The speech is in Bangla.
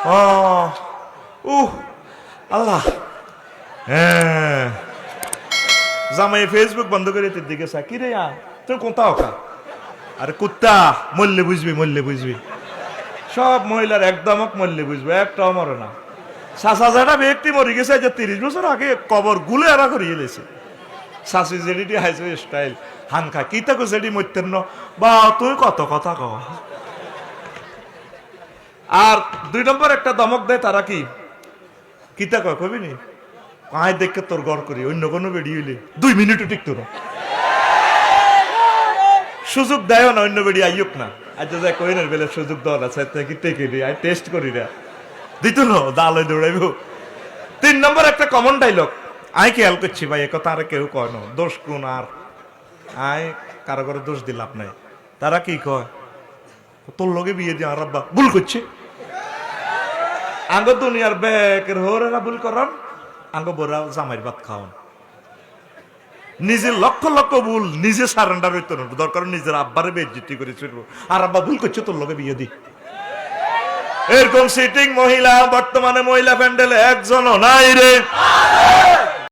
ও আল্লাহ, হ্যাঁ জামাই ফেসবুক বন্ধ করে তোর দিকে চা, কি রে তুমি কোথাও কা? আরে কুত্তা, মরলে বুঝবি, মরলে বুঝবি। সব মহিলার একদমক মরলে বুঝবে, একটাও মরে না। ৭,০০০টা ব্যক্তি মরে গেছে যে ৩০ বছর আগে কবর গুলে এরা করিয়ে গেছে। শাশি জেডিটি হাইছে স্টাইল হানখা কি থাকো জেডি মরতেন বা তুই কত কথা কহ। আর ২ নম্বর একটা দমক দেয় তারা, কি কিতা কয় কবি নি, আয় দেখে তোর গড় করি, অন্য কোনো বেড়ি হইলে ২ মিনিটও টিকতো না। সুযোগ দেয় না, অন্য বেড়ি আইয়ুক না। আচ্ছা যাই কইনের বেলে সুযোগ দেওয়া না, কি টেকে দিই, আই টেস্ট করি না, দিত না দালে দৌড়াইব। ৩ নম্বর একটা কমন ডাইলগ আই খেয়াল করছি ভাই, একথা আর কেউ কয় না, দোষ কোন আর আয় কারো করে দোষ দিলাম নাই। তারা কি কয়, তোর লগে বিয়ে দিয়ে আর আব্বা ভুল করছে। আঙ্গ দুনিয়ার বেকের হোরেরা ভুল করান, আঙ্গ বোরা জামাইর ভাত খাওয়ান। নিজের লক্ষ লক্ষ ভুল নিজে সারেন্ডার হইতো না, দরকার নিজের আব্বারে বেজ্জতি করে চলবো, আর আব্বা ভুল করছে তোর লগে বিয়ে দি। এরকম সিটিং মহিলা বর্তমানে মহিলা প্যান্ডেলে একজনও নাই রে।